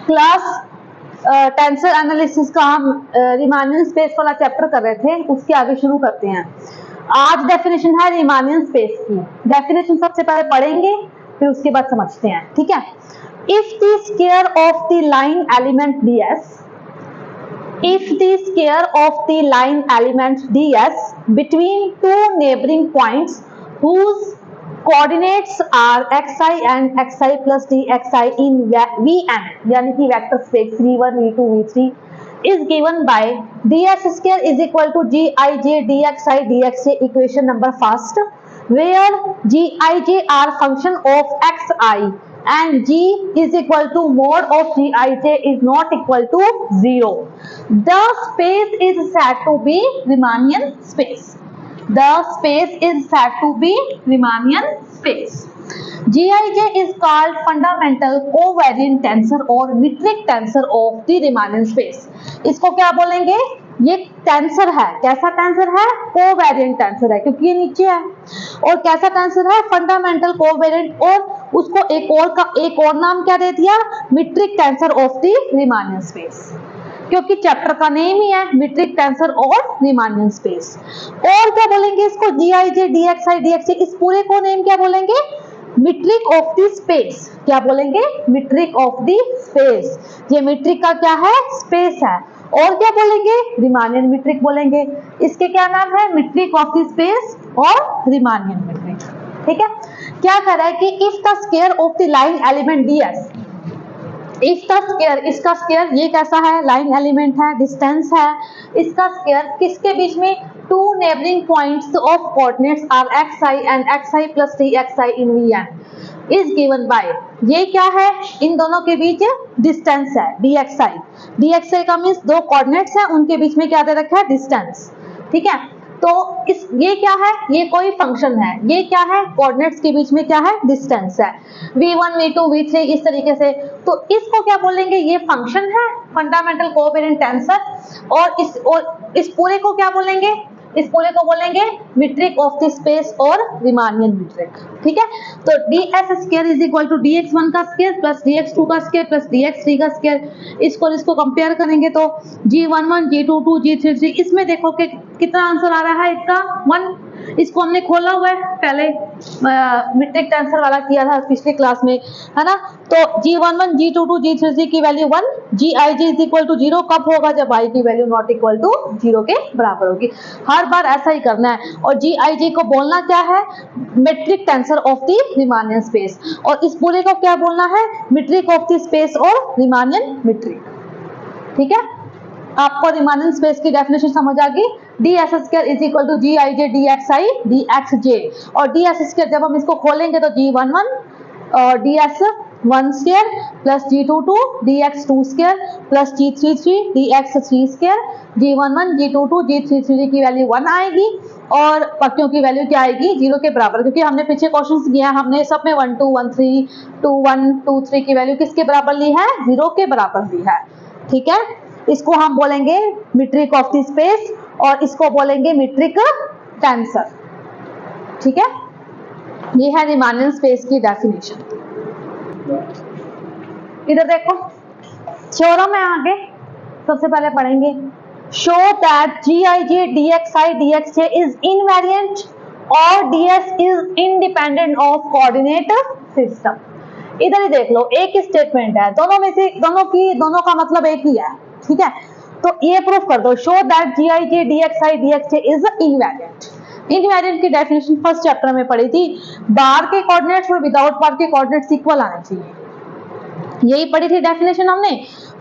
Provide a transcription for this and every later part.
Class tensor analysis का हम रीमानियन space वाला चैप्टर कर रहे थे, उसके आगे शुरू करते हैं। आज डेफिनेशन है रीमानियन स्पेस की। डेफिनेशन सबसे पहले पढ़ेंगे, फिर उसके बाद समझते हैं, ठीक है। If the square of the line element ds, if the square of the line element ds between two neighboring points whose coordinates are xi and xi plus dxi in Vn, यानी कि vector space v1 v2 v3 is given by ds square is equal to gij dxi dxj equation number first, where gij are function of xi and g is equal to mod of gij is not equal to 0. The space is said to be Riemannian space. The space is said to be Riemannian space. Gij is called fundamental covariant tensor or metric tensor of the Riemannian space. इसको क्या बोलेंगे? ये tensor है। कैसा tensor है? Covariant tensor है, क्योंकि ये नीचे है। और कैसा टेंसर है? फंडामेंटल कोवेरिएंट, और उसको एक और नाम क्या दे दिया? Metric tensor of the Riemannian space, क्योंकि चैप्टर का नेम ही है मीट्रिक टेंसर और रीमानियन स्पेस। और क्या बोलेंगे इसको? gij dxi dxj, इस पूरे को नेम क्या बोलेंगे? Metric of the space. क्या बोलेंगे? Metric of the space. ये मीट्रिक का क्या है? स्पेस है। और क्या बोलेंगे? रीमानियन मीट्रिक बोलेंगे। इसके क्या नाम है? मीट्रिक ऑफ द स्पेस और रीमानियन मीट्रिक, ठीक है। क्या कह रहा है कि if the square of the line element ds, if the square, इसका स्क्वायर ये कैसा है? लाइन एलिमेंट है, डिस्टेंस है। इसका स्क्वायर किसके बीच में? Two neighboring points of coordinates are xi and xi plus dxi in Vn is given by, ये क्या है? इन दोनों के बीच डिस्टेंस है dxi। dxi का मींस दो कोऑर्डिनेट्स हैं, उनके बीच में क्या दे रखा है? डिस्टेंस, ठीक है। तो इस ये क्या है? ये कोई फंक्शन है। ये क्या है? कोऑर्डिनेट्स के बीच में क्या है? डिस्टेंस है, v1 v2 v3 इस तरीके से। तो इसको क्या बोलेंगे? ये फंक्शन है, फंडामेंटल कोवेरिएंट टेंसर। और इस पूरे को क्या बोलेंगे? इस पूरे को बोलेंगे मीट्रिक ऑफ द स्पेस और रीमानियन मीट्रिक, ठीक है। तो ds square is equal to dx1 का स्क्वायर प्लस dx2 का स्क्वायर प्लस dx3 का स्क्वायर। इसको कंपेयर करेंगे तो g11 g22 g33, इसमें देखो कि कितना आंसर आ रहा है इसका 1। इसको हमने खोला हुआ है, पहले मीट्रिक टेंसर वाला किया था पिछली क्लास में, है ना। तो g11 g22 g33 की value 1, gij is equal to 0 कब होगा? जब i की वैल्यू नॉट इक्वल टू 0 के बराबर होगी। हर बार ऐसा ही करना है। और gij को बोलना क्या है? Metric tensor of the Riemannian space. और इस पूरे को क्या बोलना है? मीट्रिक ऑफ द स्पेस और रीमानियन मीट्रिक, ठीक है। आपको रीमानियन स्पेस की डेफिनेशन समझ आ गई। ds square is equal to gij dxi dxj, और ds स्क्वायर जब हम इसको खोलेंगे तो g11 और ds1 square plus g22 dx2 square plus g33 dx3 square. g11 g22 g33 की वैल्यू 1 आएगी, और बाकियों की वैल्यू क्या आएगी? 0 के बराबर, क्योंकि हमने पीछे क्वेश्चंस किया, हमने सब में 1 2 1 3 2 1 2 3 की वैल्यू किसके बराबर ली है? 0 के बराबर ली है, ठीक है। इसको हम बोलेंगे मीट्रिक ऑफ द स्पेस और इसको बोलेंगे मीट्रिक टेंसर, ठीक है। ये है रीमानियन स्पेस की डेफिनेशन। इधर देखो, थ्योरम है आगे, सबसे पहले पढ़ेंगे। Show that gij dxi dxj is invariant और ds is independent of coordinate system. इधर ही देख लो, एक ही स्टेटमेंट है, दोनों में से दोनों का मतलब एक ही है, ठीक है। तो ये प्रूफ कर दो, show that gij dxi dxj is invariant. Invariant की डेफिनेशन फर्स्ट चैप्टर में पढ़ी थी, बार के कोऑर्डिनेट्स और विदाउट बार के कोऑर्डिनेट्स इक्वल आने चाहिए, यही पढ़ी थी डेफिनेशन हमने।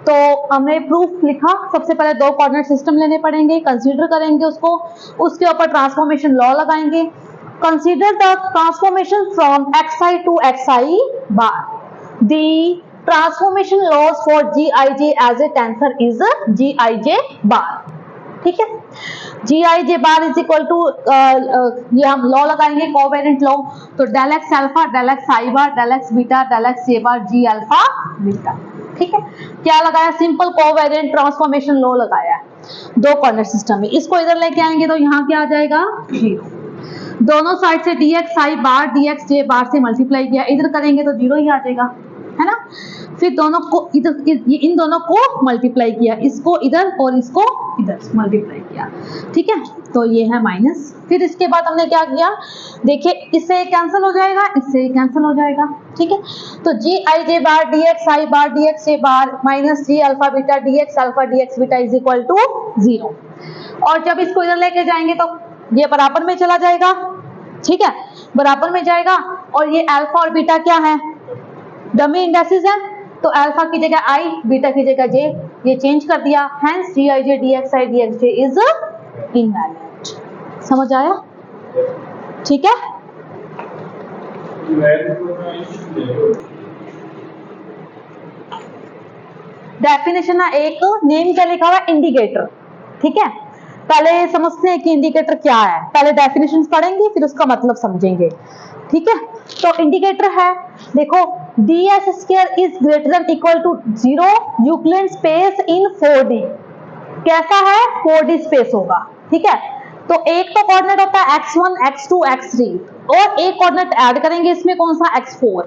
तो हमने प्रूफ लिखा, सबसे पहले दो कोऑर्डिनेट सिस्टम लेने पड़ेंगे, कंसीडर करेंगे उसको, उसके ऊपर ट्रांसफॉर्मेशन लॉ लगाएंगे। Consider the transformation from xi to xi bar, the transformation laws for gij as a tensor is gij bar, ठीक है। gij bar is equal to, ये हम लॉ लगाएंगे कोवेरिएंट लॉ, तो del x alpha del x i bar del x beta del x j bar g alpha beta, ठीक है। क्या लगाया? सिंपल कोवेरिएंट ट्रांसफॉर्मेशन लॉ लगाया है दो कोऑर्डिनेट सिस्टम में। इसको इधर लेके आएंगे तो यहाँ क्या आ जाएगा? 0। दोनों साइड से dxi बार dxj बार से मल्टीप्लाई किया, इधर करेंगे तो 0 ही आ जाएगा, है ना। फिर दोनों को इधर, इन दोनों को मल्टीप्लाई किया, इसको इधर और इसको इधर मल्टीप्लाई किया, ठीक है। तो ये है माइनस। फिर इसके बाद हमने क्या किया, देखिए इससे कैंसिल हो जाएगा, इससे कैंसिल हो जाएगा, ठीक है। तो g i j bar d x i bar d x j bar minus g alpha beta d x alpha d x beta is equal to 0। और जब इसको इधर लेके जाएंगे तो ये बराबर में चला जाएगा, ठीक है, बराबर में जाएगा। और ये अल्फा और बीटा क्या है, डमी इंडेक्सेस है, तो अल्फा की जगह आई, बीटा की जगह जे, ये चेंज कर दिया। Hence D I j d x i d x J is invalid. समझ आया, ठीक है। डेफिनेशन है एक, नेम क्या लिखा हुआ है, इंडिकेटर, ठीक है। पहले समझते हैं कि इंडिकेटर क्या है, पहले डेफिनेशन पढ़ेंगे फिर उसका मतलब समझेंगे, ठीक है। तो इंडिकेटर है, देखो D S square is greater than equal to 0 Euclid space in 4D। कैसा है, 4D स्पेस होगा, ठीक है। तो एक तो कोऑर्डिनेट होता है x1 x2 x3 और एक कोऑर्डिनेट ऐड करेंगे इसमें, कौन सा, x4।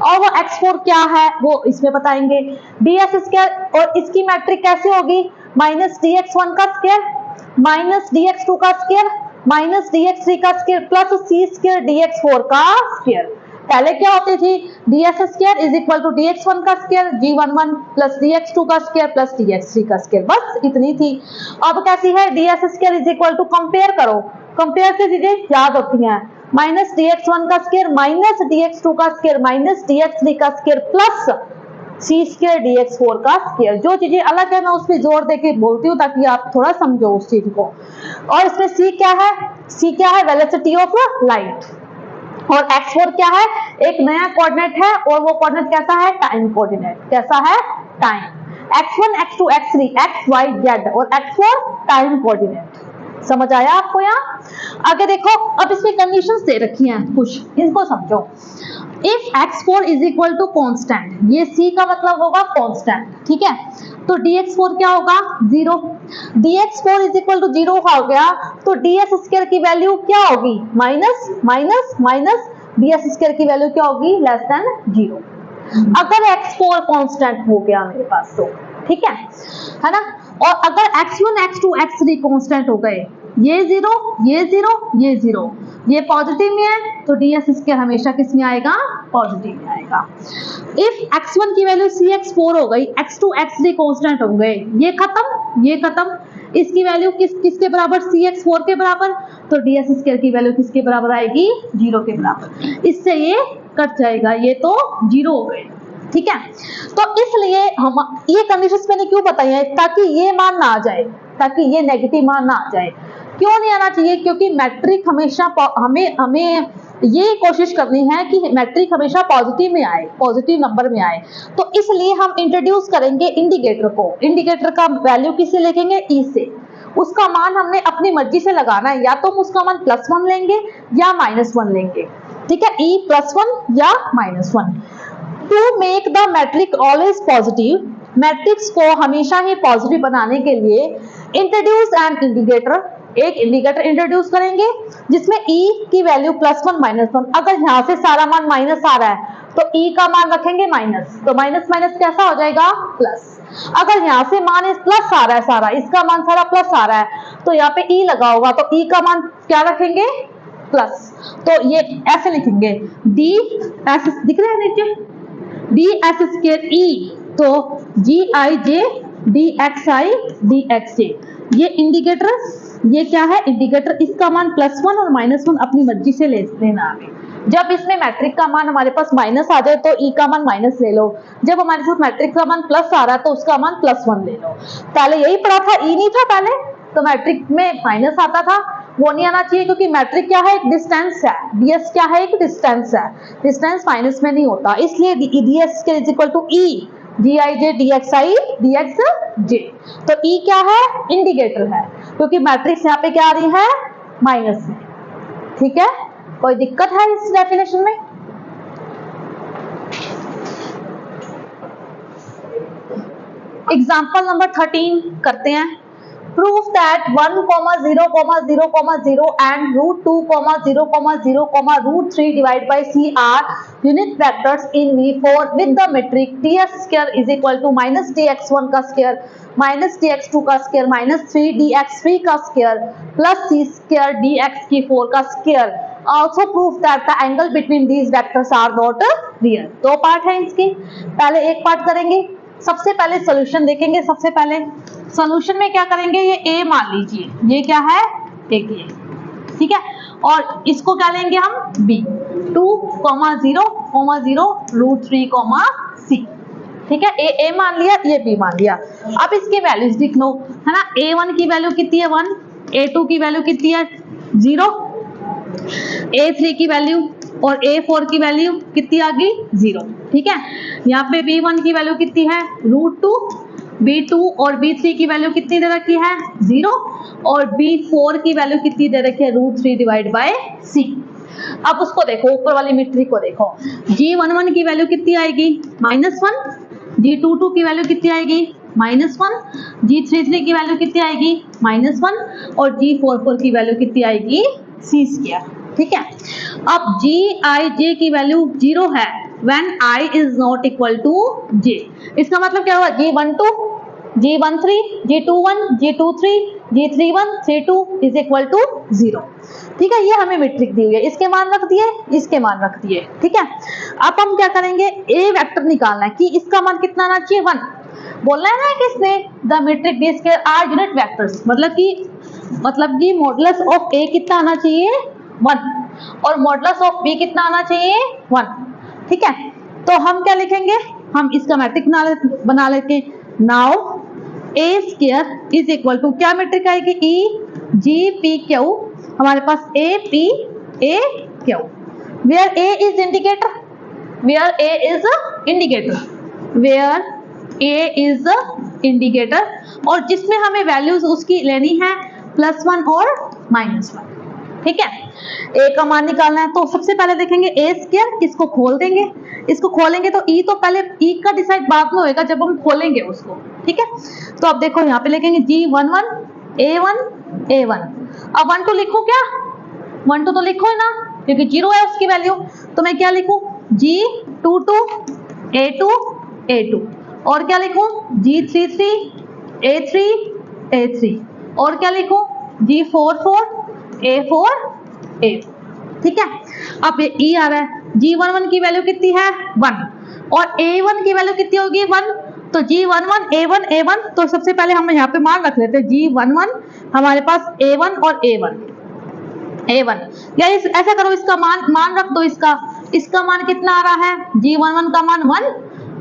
और वो x4 क्या है वो इसमें बताएंगे। डी एस स्क्वायर और इसकी मैट्रिक कैसे होगी, माइनस डी एक्स वन का square minus d x two का square minus d x three का square plus c square d x four का स्क्वायर। पहले क्या होती थी, d S square is equal to d x one का square g11 plus d x two का square plus d x three का square, बस इतनी थी। अब कैसी है, d S square is equal to, compare करो, कंपेयर से चीजें याद होती हैं, माइनस डी एक्स वन का square minus d x two का square minus d x three का square plus c square d x four का स्क्वायर। जो चीजें अलग है मैं उस पर जोर देके बोलती हूँ ताकि आप थोड़ा समझो उस चीज को। और इसमें सी क्या है, सी क्या है, वेलोसिटी ऑफ लाइट। और x4 क्या है, एक नया कोऑर्डिनेट है और वो कोऑर्डिनेट कैसा है, टाइम कोऑर्डिनेट। कैसा है, time. x1 x2 x3 x y z और x4 टाइम कोऑर्डिनेट। समझ आया आपको यहाँ। आगे देखो, अब इसमें कंडीशंस दे रखी हैं कुछ, इनको समझो। If x4 is equal to constant, ये c का मतलब होगा कॉन्स्टेंट, ठीक है। तो dx4 क्या होगा, 0। dx4 इज इक्वल टू 0 हो गया तो ds स्क्वायर की वैल्यू क्या होगी, minus minus minus ds square की वैल्यू क्या होगी, लेस देन 0। अगर x4 कांस्टेंट हो गया मेरे पास तो, ठीक है ना। और अगर x1 x2 x3 कांस्टेंट हो गए, ये 0 ये 0 ये 0, ये पॉजिटिव में है तो ds स्क्वायर हमेशा किस में आएगा, पॉजिटिव में आएगा। इफ x1 की वैल्यू cx4 हो गई, x2 x3 कांस्टेंट हो गए, ये खत्म ये खत्म, इसकी वैल्यू किसके बराबर, cx4 के बराबर, तो ds स्क्वायर की वैल्यू किसके बराबर आएगी, 0 के बराबर। इससे ये कट जाएगा, ये तो 0 हो गए, ठीक है। तो इसलिए हम ये कंडीशंस मैंने क्यों बताई है, ताकि ये मान ना आ जाए, ताकि ये नेगेटिव मान ना आ जाए। क्यों नहीं आना चाहिए, क्योंकि मैट्रिक हमेशा हमें ये कोशिश करनी है कि मैट्रिक हमेशा पॉजिटिव में आए, पॉजिटिव नंबर में आए। तो इसलिए हम इंट्रोड्यूस करेंगे इंडिकेटर को। इंडिकेटर का वैल्यू किससे लिखेंगे, ई से। उसका मान हमने अपनी मर्जी से लगाना है, या तो हम उसका मान +1 लेंगे या -1 लेंगे, ठीक है, ई +1 या -1। To make the metric always positive, matrix को हमेशा ही पॉजिटिव बनाने के लिए इंट्रोड्यूस एन इंडिकेटर, एक इंडिकेटर इंट्रोड्यूस करेंगे जिसमें e की वैल्यू +1 -1। अगर यहाँ से सारा मान माइनस आ रहा है तो e का मान रखेंगे माइनस, तो माइनस माइनस कैसा हो जाएगा, प्लस। अगर यहाँ से मान इस प्लस आ रहा है, सारा इसका मान सारा प्लस आ रहा है तो यहाँ पे e लगा होगा, तो e का मान क्या रखेंगे, प्लस। तो ये ऐसे लिखेंगे, डी एस, दिख रहा है नीचे, डी एस स्क्वायर ई, तो g i j d x i d x j. ये इंडिकेटर, ये क्या है, इंडिकेटर, इसका मान +1 और -1 अपनी मर्जी से ले लेना है। जब इसमें मैट्रिक का मान हमारे पास माइनस आ जाए तो ई का मान माइनस ले लो, जब हमारे पास मैट्रिक का मान प्लस आ रहा है तो उसका मान +1 ले लो। पहले यही पढ़ा था, ई नहीं था पहले, तो मैट्रिक में माइनस आता था, वो नहीं आना चाहिए, क्योंकि मैट्रिक क्या है, एक डिस्टेंस है, ds क्या है, एक डिस्टेंस है, डिस्टेंस माइनस में नहीं होता, इसलिए ds is equal to e g i j d x i d x j. तो ई क्या है, इंडिकेटर है, क्योंकि मैट्रिक्स यहाँ पे क्या आ रही है, माइनस में, ठीक है। कोई दिक्कत है इस डेफिनेशन में, एग्जाम्पल नंबर 13 करते हैं। Prove that 1, 0, 0, 0 and √2, 0, 0, √3 divided by c are unit vectors in V4 with the metric ts square is equal to minus dx1 का स्क्वायर माइनस dx2 का स्क्वायर माइनस 3dx3 का square plus c square dx4 का square. Also prove that the angle between these vectors are not real. दो part है इसके, पहले एक part करेंगे। सबसे पहले सॉल्यूशन देखेंगे। सबसे पहले सॉल्यूशन में क्या करेंगे, ये a मान लीजिए, ये क्या है, एक ये, ठीक है, और इसको क्या लेंगे हम, b 2,0,0 √3, ठीक है, a मान लिया, ये b मान लिया। अब इसके वैल्यूज लिख लो, है ना। a1 की वैल्यू कितनी है 1, a2 की वैल्यू कितनी है 0, a3 की वैल्यू और a4 की वैल्यू कितनी आ गई 0, ठीक है। यहाँ पे b1 की वैल्यू कितनी है √2, b2 और b3 की वैल्यू कितनी दे रखी है 0 और b4 की वैल्यू कितनी दे रखी है √3 डिवाइड बाय c। अब उसको देखो, ऊपर वाली मीट्रिक को देखो, g11 की वैल्यू कितनी आएगी -1, g22 की वैल्यू कितनी आएगी -1, g33 की वैल्यू कितनी आएगी -1 और g44 की वैल्यू कितनी आएगी c स्क्वायर, ठीक है। अब gij की वैल्यू 0 है when I is not equal to j। इसका मतलब क्या हुआ, g12, g13, g21, g23, g31, c2 is equal to 0, ठीक है। ये हमें मीट्रिक दी हुई है, इसके मान रख दिए, इसके मान रख दिए, ठीक है। अब हम क्या करेंगे, a वेक्टर निकालना है कि इसका मान कितना आना चाहिए 1। बोलना है ना किसने, the metric d square are unit vectors, मतलब कि मॉडुलस ऑफ a कितना आना चाहिए 1 और मॉडुलस ऑफ b कितना आना चाहिए 1, ठीक है। तो हम क्या लिखेंगे, हम इसका मैट्रिक बना लेते हैं। Now a square is equal to क्या मैट्रिक आएगी, e g p q, हमारे पास a p a q, where a is indicator, where a is indicator, where a is indicator, और जिसमें हमें वैल्यूज उसकी लेनी है +1 और -1, ठीक है। a का मान निकालना है, तो सबसे पहले देखेंगे a स्क्वायर, इसको खोल देंगे, इसको खोलेंगे तो e तो पहले e का डिसाइड बाद में होएगा जब हम खोलेंगे उसको, ठीक है। तो अब देखो यहाँ पे लिखेंगे g11 a1, अब 1 2 लिखूं क्या, 1 2 तो लिखो है ना, क्योंकि 0 है उसकी वैल्यू, तो मैं क्या लिखूं g22 a2 और क्या लिखूं g33 a3 और क्या लिखूं g44 a4, ठीक है। अब ये e आ रहा है, g11 की वैल्यू कितनी है 1 और a1 की वैल्यू कितनी होगी 1, तो g11 a1, तो सबसे पहले हम यहाँ पे मान रख लेते हैं g11, हमारे पास a1 और a1, या ऐसा करो, इसका मान रख दो, इसका मान कितना आ रहा है, g11 का मान 1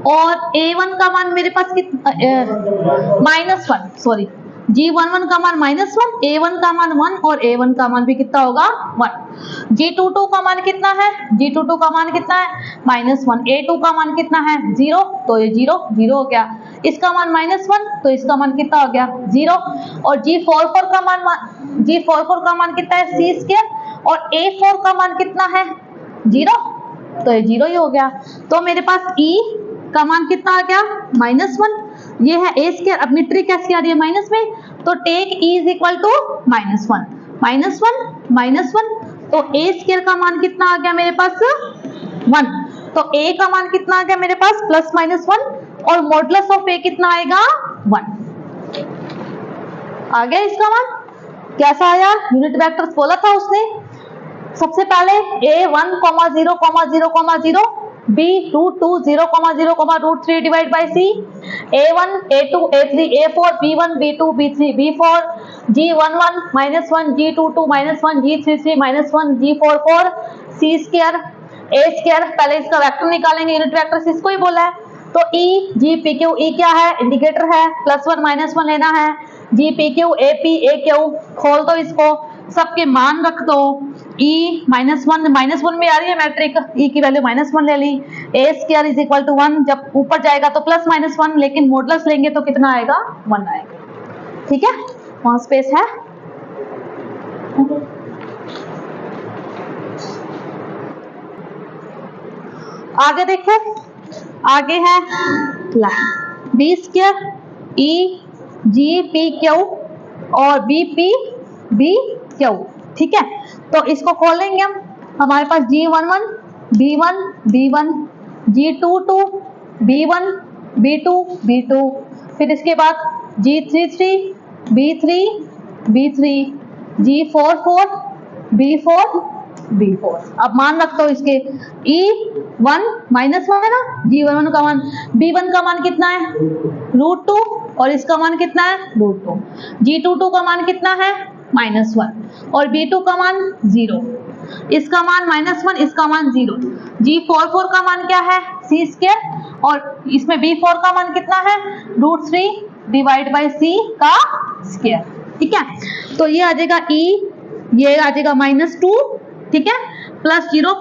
और a1 का मान मेरे पास -1, सॉरी, g11 का मान -1, a1 का मान 1 और a1 का मान भी कितना होगा 1। g22 का मान कितना है, g22 का मान कितना है -1, a2 का मान कितना है 0, तो ये 0 हो गया, इसका मान -1, तो इसका मान कितना हो गया 0, और g44 का मान कितना है c स्क्वायर और a4 का मान कितना है 0, तो ये 0 ही हो गया। तो मेरे पास e का मान कितना आ गया -1, ये है a स्क्वायर। अब मीट्रिक कैसी आ रही है माइनस में, तो take e is equal to -1, तो a स्क्वायर का मान कितना आ गया मेरे पास 1, तो a का मान कितना आ गया मेरे पास +-1 और मॉडुलस ऑफ a कितना आएगा 1 आ गया। इसका मान कैसा आया, यूनिट वेक्टर्स बोला था उसने, सबसे पहले a1, 0,0,0 b 2, 0,0, √3 divide by c, a1 a2 a3 a4 b1 b2 b3 b4, g11 -1 g22 -1 g33 -1 g44 c square a square. पहले इसका वेक्टर निकालेंगे, यूनिट वेक्टर इसको ही बोला है, तो e g p q, e क्या है इंडिकेटर है, +1 -1 लेना है, g p q a p a q, खोल दो इसको, सबके मान रख दो, e -1 में आ रही है मैट्रिक, e की वैल्यू -1 ले ली, a square is equal to 1, जब ऊपर जाएगा तो +-1, लेकिन मॉडुलस लेंगे तो कितना आएगा 1 आएगा, ठीक है। वहां स्पेस है, आगे देखो, आगे है b square e g p q और b p b q, ठीक है। तो इसको खोलेंगे हम, हमारे पास g11 b1 B1, G22, B1, B2, B2, फिर इसके बाद G33, B3, B3, G44, B4, B4। अब मान रखता हूँ इसके E1 -1 है ना, G11 का मान, B1 का मान कितना है √2 और इसका मान कितना है √2, G22 का मान कितना है -1 और B2 का मान 0, इसका मान -1, इसका मान 0, G44 का मान क्या है c² और इसमें B4 का मान कितना है √3 डिवाइड बाई c का स्क्वायर। ठीक है, तो ये आ जाएगा E, ये आ जाएगा -2, ठीक है, +0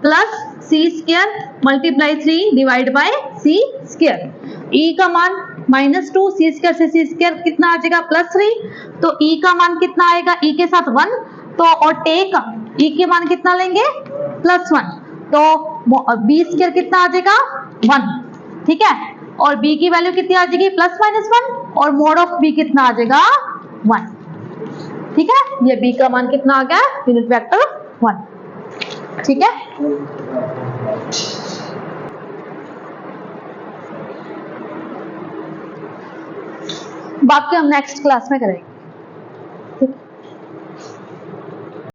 plus c² multiply 3 divide by c²। E का मान -2, c² से c² कितना आ जाएगा +3, तो E का मान कितना आएगा, E के साथ 1, तो और टेक E के मान कितना लेंगे +1, तो b² कितना आ जाएगा 1, ठीक है, और b की वैल्यू कितनी आ जाएगी +-1 और मोड ऑफ b कितना आ जाएगा 1, ठीक है, ये b का मान कितना आ गया यूनिट वेक्टर 1, ठीक है। बाकी हम नेक्स्ट क्लास में करेंगे।